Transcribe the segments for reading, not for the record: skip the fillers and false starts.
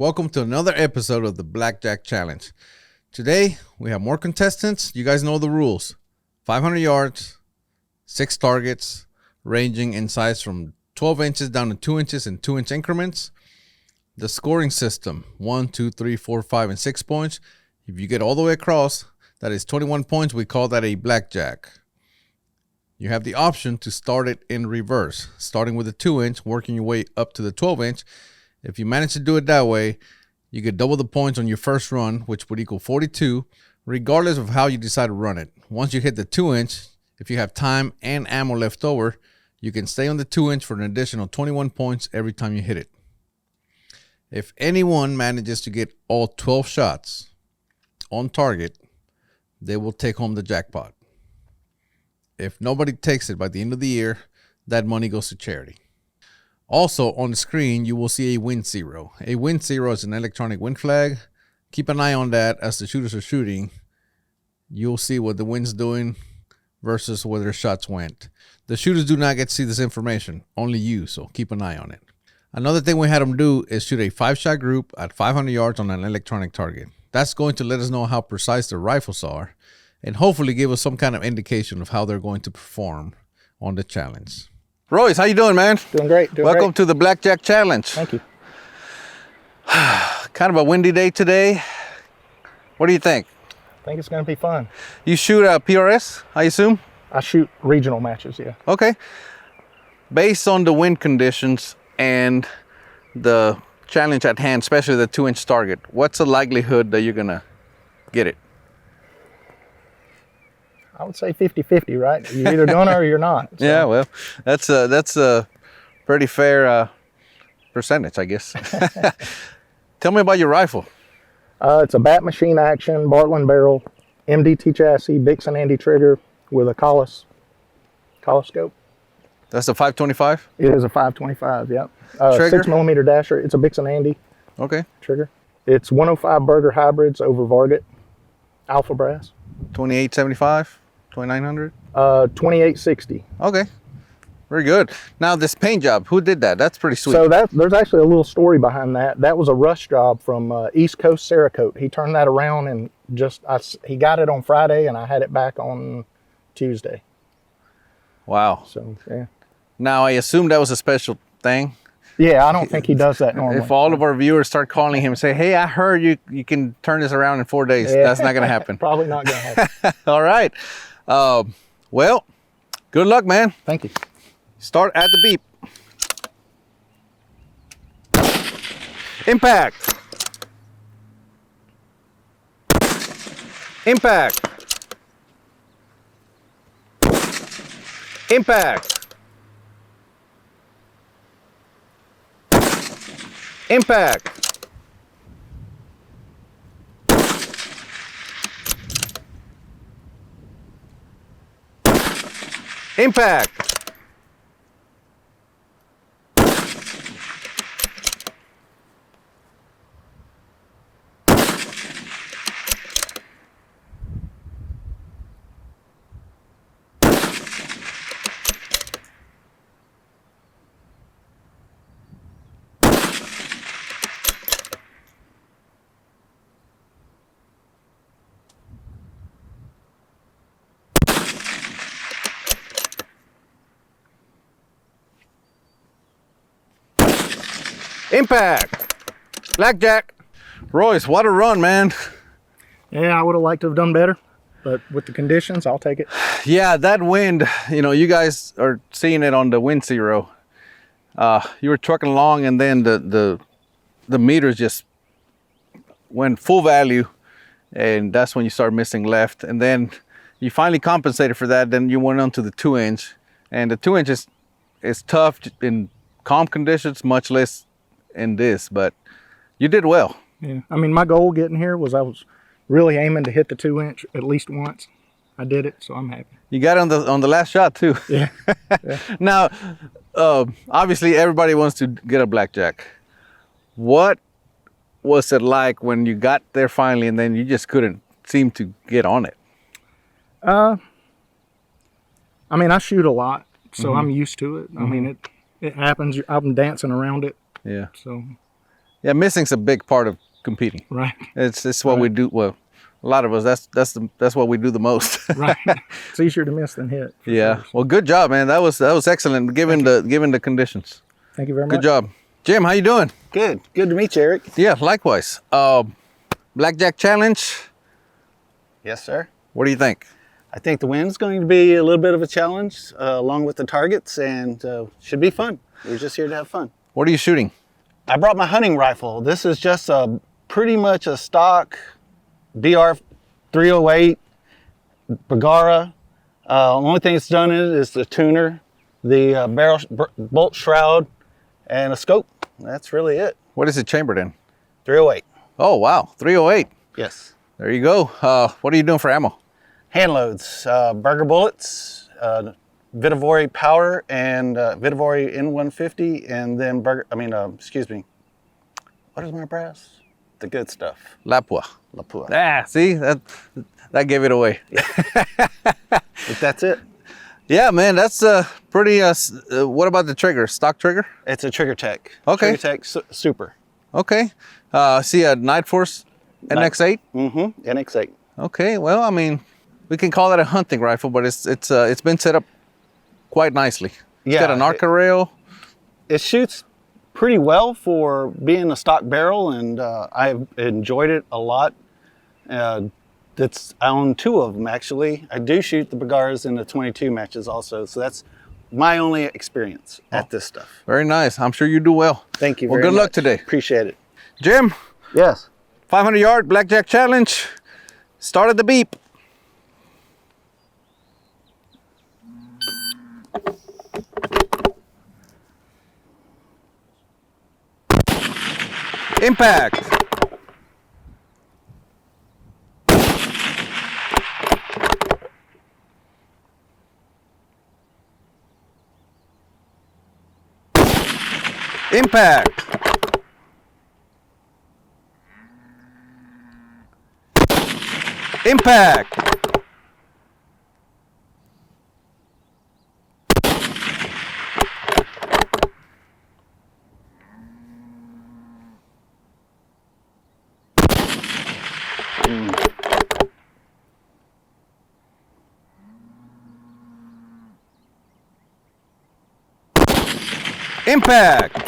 Welcome to another episode of the BlackJack Challenge. Today, we have more contestants. You guys know the rules. 500 yards, 6 targets, ranging in size from 12 inches down to 2 inches in 2-inch increments. The scoring system, 1, 2, 3, 4, 5, and 6 points. If you get all the way across, that is 21 points. We call that a blackjack. You have the option to start it in reverse, starting with the 2-inch, working your way up to the 12-inch. If you manage to do it that way, you get double the points on your first run, which would equal 42, regardless of how you decide to run it. Once you hit the 2-inch, if you have time and ammo left over, you can stay on the 2-inch for an additional 21 points every time you hit it. If anyone manages to get all 12 shots on target, they will take home the jackpot. If nobody takes it by the end of the year, that money goes to charity. Also, on the screen, you will see a wind zero. A wind zero is an electronic wind flag. Keep an eye on that as the shooters are shooting. You'll see what the wind's doing versus where their shots went. The shooters do not get to see this information, only you, so keep an eye on it. Another thing we had them do is shoot a 5-shot group at 500 yards on an electronic target. That's going to let us know how precise their rifles are and hopefully give us some kind of indication of how they're going to perform on the challenge. Royce, how you doing, man? Doing great. Welcome to the BlackJack Challenge. Thank you. Kind of a windy day today. What do you think? I think it's going to be fun. You shoot a PRS, I assume? I shoot regional matches, yeah. Okay. Based on the wind conditions and the challenge at hand, especially the 2-inch target, what's the likelihood that you're going to get it? I would say 50-50, right? You're either gonna or you're not. So. Yeah, well, that's a pretty fair percentage, I guess. Tell me about your rifle. It's a bat machine action, Bartlein barrel, MDT chassis, Bixen Andy trigger with a Collis scope. That's a 525? It is a 525, yep. Trigger? 6mm dasher. It's a Bixen Andy Okay. trigger. It's 105 Burger hybrids over Varget, alpha brass. 2875? 2900? 2860. Okay. Very good. Now this paint job, who did that? That's pretty sweet. So there's actually a little story behind that. That was a rush job from East Coast Cerakote. He turned that around and he got it on Friday and I had it back on Tuesday. Wow. So yeah. Now I assume that was a special thing. Yeah, I don't think he does that normally. If all of our viewers start calling him and say, hey, I heard you can turn this around in 4 days, that's not going to happen. Probably not going to happen. All right. Well, good luck, man. Thank you. Start at the beep. Impact. Impact. Impact. Impact. Impact. Impact. Blackjack. Royce, what a run, man. Yeah, I would have liked to have done better, but with the conditions, I'll take it. Yeah, that wind, you guys are seeing it on the wind zero. You were trucking along and then the meters just went full value and that's when you start missing left. And then you finally compensated for that. Then you went on to the 2-inch, and the 2-inch is tough in calm conditions, much less in this, but you did well. Yeah, I mean, my goal getting here was I was really aiming to hit the 2-inch at least once. I did it, so I'm happy. You got it on the last shot too. Yeah. Yeah. Now, obviously everybody wants to get a blackjack. What was it like when you got there finally and then you just couldn't seem to get on it? I mean, I shoot a lot, so I'm used to it. I mean, it happens. I'm dancing around it. Yeah. So Yeah, missing's a big part of competing. Right. It's what we do. Well, a lot of us, that's what we do the most. Right. It's easier to miss than hit. Yeah. Sure. Well, good job, man. That was excellent given the conditions. Thank you very much. Good job. Jim, how you doing? Good. Good to meet you, Eric. Yeah, likewise. Blackjack challenge. Yes, sir. What do you think? I think the wind's going to be a little bit of a challenge along with the targets, and should be fun. We're just here to have fun. What are you shooting? I brought my hunting rifle. This is just pretty much a stock BR 308 Bergara. Only thing it's done is the tuner, the barrel bolt shroud, and a scope. That's really it. What is it chambered in? 308. Oh, wow. 308. Yes. There you go. What are you doing for ammo? Hand loads, burger bullets, Vitavori powder, and Vitavori N150, and then excuse me. What is my brass? The good stuff. Lapua. Lapua. Ah, see? That gave it away. But that's it. Yeah, man, that's pretty, what about the trigger? Stock trigger? It's a Trigger Tech. Okay. Trigger Tech Super. Okay. See a Night Force NX8? Mm-hmm. NX8. Okay, well, I mean, we can call that a hunting rifle, but it's been set up quite nicely. It's got an Arca rail. It shoots pretty well for being a stock barrel, and I've enjoyed it a lot. I own 2 of them, actually. I do shoot the Bergaras in the 22 matches also, so that's my only experience at this stuff. Very nice. I'm sure you do well. Thank you well, very much. good luck today. Appreciate it. Jim, Yes. 500-yard Blackjack challenge. Started the beep. Impact. Impact. Impact. Impact.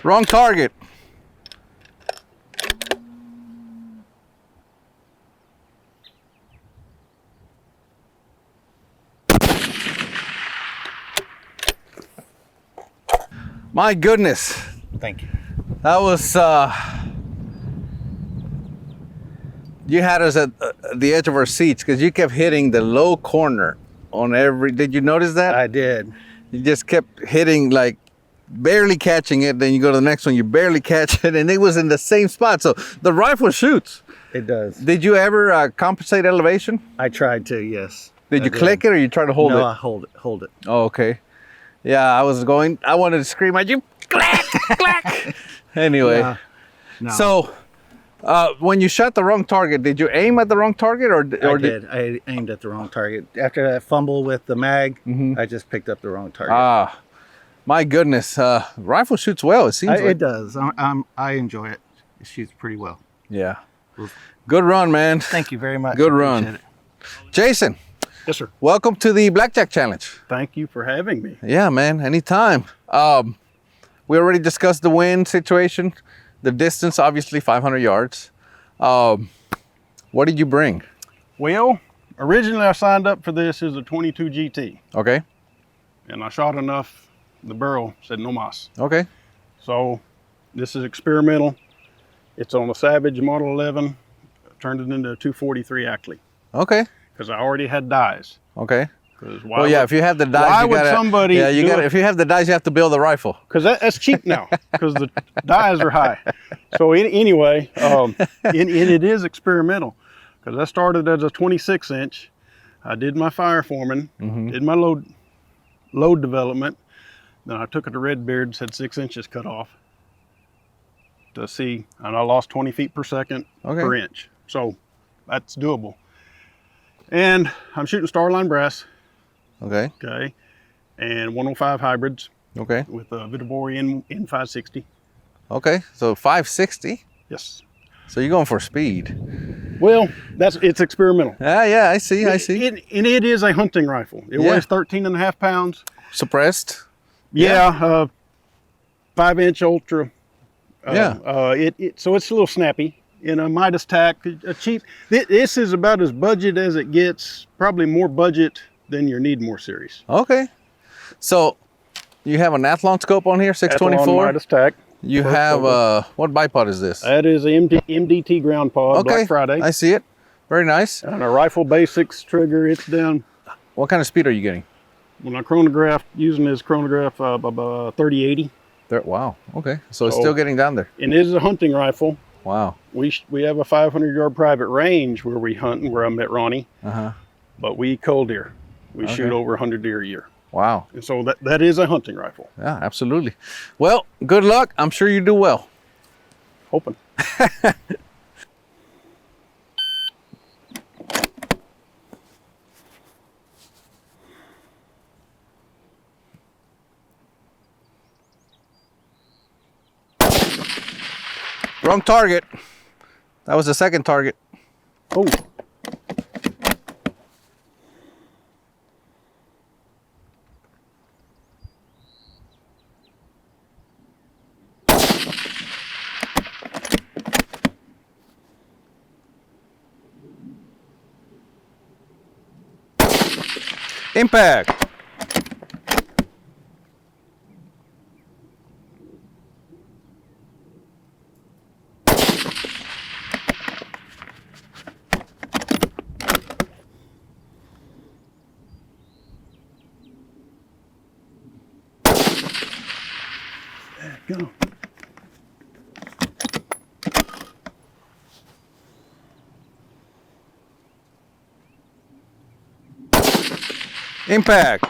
Wrong target. My goodness. Thank you. That was, you had us at the edge of our seats because you kept hitting the low corner on every, did you notice that? I did. You just kept hitting, like, barely catching it, then you go to the next one, you barely catch it, and it was in the same spot. So the rifle shoots. It does. Did you ever compensate elevation? I tried to, yes. Did you click it or you try to hold it? No, I hold it. Oh, okay. Yeah, I wanted to scream at you. Clack, clack. Anyway. Yeah. No. So, when you shot the wrong target, did you aim at the wrong target or I did. I aimed at the wrong target. After that fumble with the mag, I just picked up the wrong target. Ah, my goodness. Rifle shoots well, it seems like. It does. I enjoy it. It shoots pretty well. Yeah. Good run, man. Thank you very much. Good I run. appreciate it. Jason, Yes, sir. welcome to the Blackjack Challenge. Thank you for having me. Yeah, man, anytime. We already discussed the wind situation, the distance, obviously 500 yards. What did you bring? Well, originally I signed up for this as a 22 GT, Okay, and I shot enough, the barrel said no mas. okay. So This is experimental. It's on a Savage Model 11. Turned it into a 243 Ackley Okay. because I already had dies. Okay. Well, If you have the dies, why you would gotta, somebody Yeah, you do got. it? If you have the dies, you have to build a rifle. Because that's cheap now because the dies are high. So anyway, and it is experimental because I started as a 26 inch. I did my fireforeman, did my load development. Then I took it to Redbeard's, had 6 inches cut off to see, and I lost 20 feet per second per inch. So that's doable. And I'm shooting Starline brass. Okay. Okay. And 105 hybrids. Okay. With a Vitibori in 560. Okay. So 560. Yes. So you're going for speed. Well, it's experimental. Yeah. I see. And it is a hunting rifle. It weighs 13 and a half pounds. Suppressed. Yeah. 5-inch ultra. Yeah. So it's a little snappy. In a Midas tack, a cheap. This is about as budget as it gets. Probably more budget than your Needmore series. Okay. So you have an Athlon scope on here, 624. Athlon Midas tack. You have what bipod is this? That is a MDT ground pod. Okay. Black Friday. I see it. Very nice. And a Rifle Basics trigger. It's down. What kind of speed are you getting? When I chronograph, using this chronograph 3080. Wow. Okay. So it's still getting down there. And it is a hunting rifle. Wow. We have a 500-yard private range where we hunt and where I met Ronnie. But we cull deer. We shoot over 100 deer a year. Wow. And so that is a hunting rifle. Yeah, absolutely. Well, good luck. I'm sure you do well. Hoping. Wrong target. That was the second target. Oh. Impact. Go. Impact.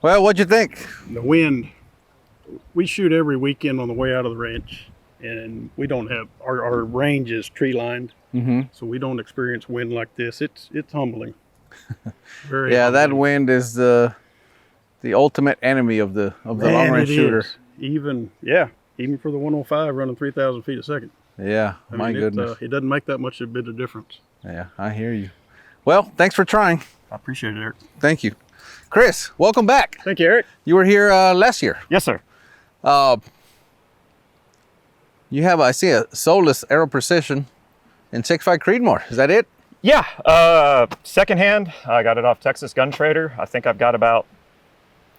Well, what'd you think? The wind. We shoot every weekend on the way out of the ranch, and we don't have our range is tree lined, so we don't experience wind like this. It's humbling. Very Yeah, humbling. that wind is the ultimate enemy of the long range shooter. Even for the 105 running 3,000 feet a second. Yeah, my goodness. It doesn't make that much a bit of difference. Yeah, I hear you. Well, thanks for trying. I appreciate it, Eric. Thank you. Chris, welcome back. Thank you, Eric. You were here last year. Yes, sir. You have, I see, a Solus Aero Precision in 6.5 Creedmoor. Is that it? Yeah, secondhand. I got it off Texas Gun Trader. I think I've got about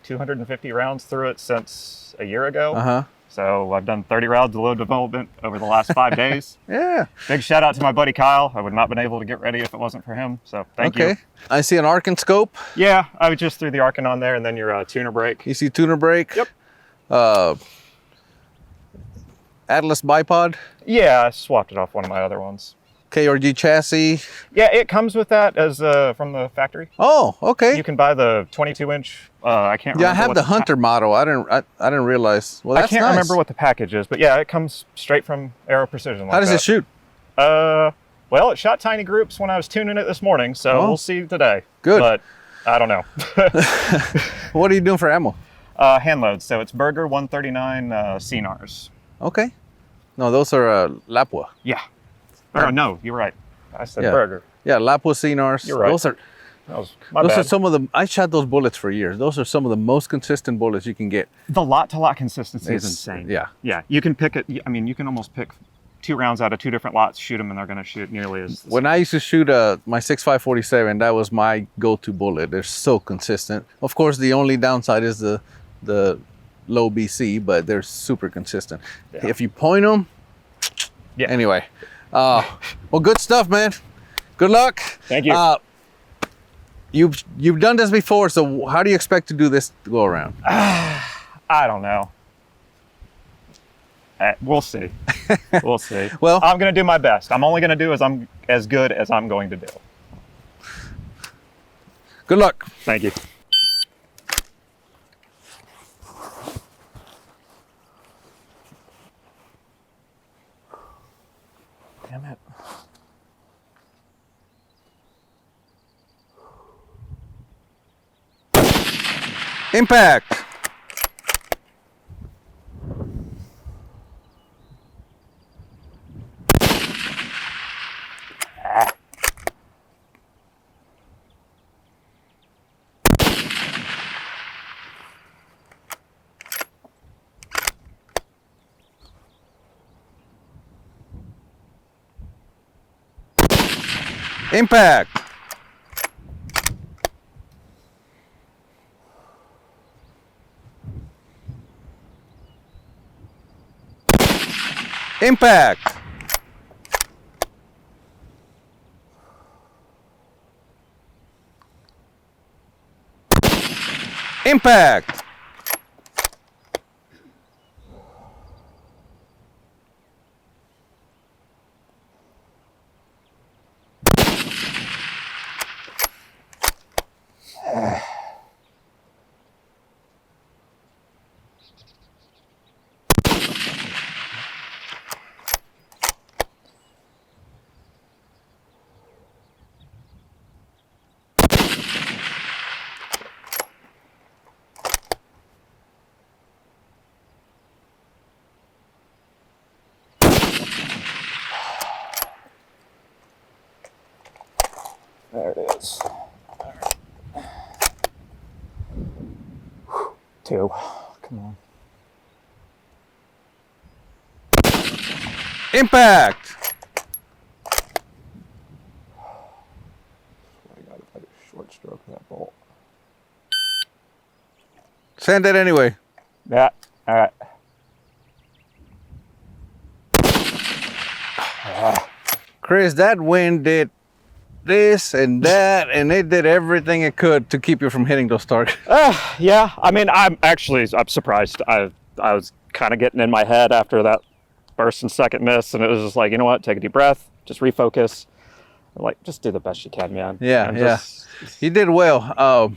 250 rounds through it since a year ago. So I've done 30 rounds of load development over the last 5 days. Yeah. Big shout out to my buddy Kyle. I would not have been able to get ready if it wasn't for him. So thank you. Okay. I see an Arkin scope. Yeah, I just threw the Arkin on there and then your tuner brake. You see tuner brake. Yep. Atlas bipod. Yeah, I swapped it off one of my other ones. KRG chassis. Yeah, it comes with that as from the factory. Oh, okay. You can buy the 22-inch. I can't. Yeah, remember I have what the Hunter model. I didn't realize. Well, that's I can't nice. remember what the package is, but yeah, it comes straight from Aero Precision. Like How does it shoot? Well, it shot tiny groups when I was tuning it this morning, so we'll see today. Good. But I don't know. What are you doing for ammo? Hand loads. So it's Berger 139 CNRs. Okay. No, those are Lapua. Yeah. Oh no, you're right. I said Yeah. Berger. Yeah, Lapua CNRs. You're right. Those are That was my those bad. are some of the. I shot those bullets for years. Those are some of the most consistent bullets you can get. The lot-to-lot consistency is It's- insane. yeah. Yeah. You can pick it. I mean, you can almost pick 2 rounds out of 2 different lots, shoot them, and they're going to shoot nearly as. When I used to shoot my 6.5 that was my go-to bullet. They're so consistent. Of course, the only downside is the low BC, but they're super consistent. Yeah. If you point them, Yeah. Anyway, well, good stuff, man. Good luck. Thank you. You've done this before, so how do you expect to do this go around? I don't know. We'll see. We'll see. Well- I'm going to do my best. I'm only going to do as good as I'm going to do. Good luck. Thank you. Damn it. Impact. Impact. Impact. Impact. There it is. 2. Come on. Impact. I got a better short stroke of that bolt. Send it anyway. Yeah. All right. Chris, that wind did this and that, and it did everything it could to keep you from hitting those targets. Yeah. I mean, I'm surprised. I was kind of getting in my head after that first and second miss, and it was just like, you know what? Take a deep breath. Just refocus. Like, just do the best you can, man. Yeah, And yeah. You did well.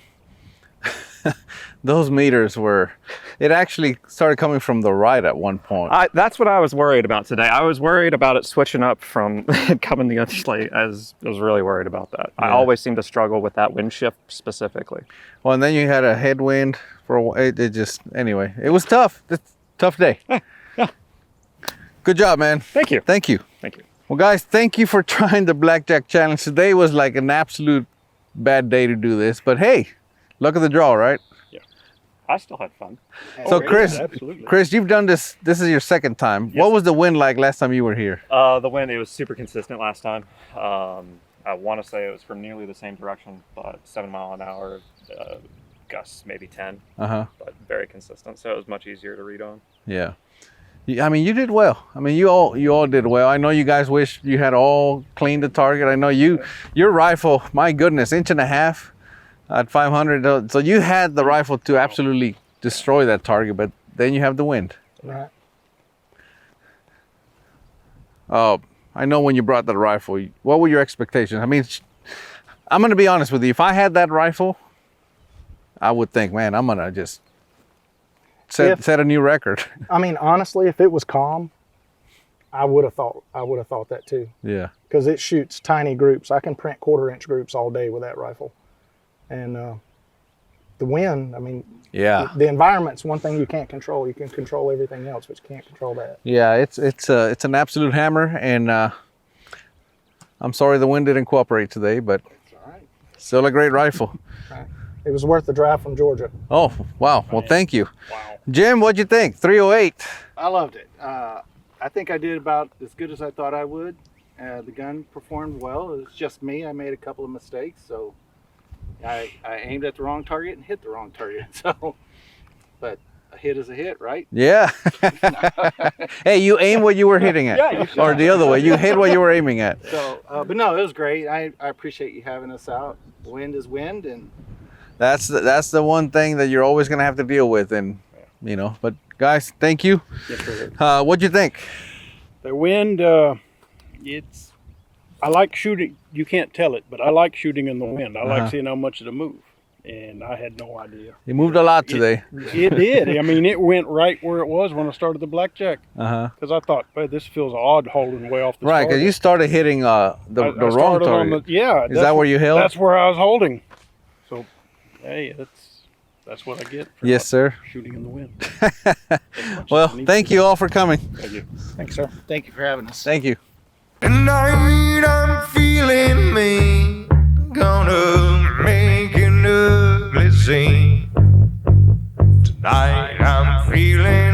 Those meters were, it actually started coming from the right at one point. That's what I was worried about today. I was worried about it switching up from coming the other way. I was really worried about that. I Yeah. always seem to struggle with that wind shift specifically. Well, and then you had a headwind for a while. It just, anyway, it was tough. It's a tough day. Yeah. Good job, man. Thank you. Thank you. Thank you. Well, guys, thank you for trying the BlackJack challenge. Today was like an absolute bad day to do this, but hey, luck of the draw, right? I still had fun. So Chris, absolutely. Chris, you've done this. This is your second time. Yes. What was the wind like last time you were here? The wind, it was super consistent last time. I want to say it was from nearly the same direction, but 7 mile an hour, gusts maybe 10, Uh-huh. but very consistent. So it was much easier to read on. Yeah. I mean, you did well. I mean, you all did well. I know you guys wish you had all cleaned the target. I know your rifle, my goodness, 1.5 inch at 500. So you had the rifle to absolutely destroy that target, but then you have the wind. Right. Oh, I know when you brought that rifle, what were your expectations? I mean, I'm going to be honest with you. If I had that rifle, I would think, man, I'm going to just set a new record. I mean, honestly, if it was calm, I would have thought that too. Yeah. Because it shoots tiny groups. I can print 1/4-inch groups all day with that rifle. And the wind, I mean, Yeah. the environment's one thing you can't control. You can control everything else, but you can't control that. Yeah, it's an absolute hammer, and I'm sorry the wind didn't cooperate today, but It's all right. still a great rifle. Right. It was worth the drive from Georgia. Oh, wow. Well, thank you. Wow. Jim, what'd you think? 308. I loved it. I think I did about as good as I thought I would. The gun performed well. It was just me. I made a couple of mistakes, so I aimed at the wrong target and hit the wrong target. So, but a hit is a hit, right? Yeah. Hey, you aim what you were hitting at. Yeah, you should. Or the other way, you hit what you were aiming at. So, but no, it was great. I appreciate you having us out. Wind is wind, and That's the one thing that you're always gonna have to deal with, and you know. But guys, thank you. Yes, sir. What'd you think? The wind, I like shooting. You can't tell it, but I like shooting in the wind. I like seeing how much it'll move. And I had no idea. You moved a lot today. It did. I mean, it went right where it was when I started the BlackJack. Because I thought, hey, this feels odd holding way off the Right, because you started hitting the wrong target. Yeah. Is that where you held? That's where I was holding. So, hey, that's what I get for Yes, not sir. shooting in the wind. Well, thank you all for coming. Thank you. Thanks, sir. thank you for having us. Thank you. Tonight I'm feeling me, gonna make an ugly scene. Tonight I'm feeling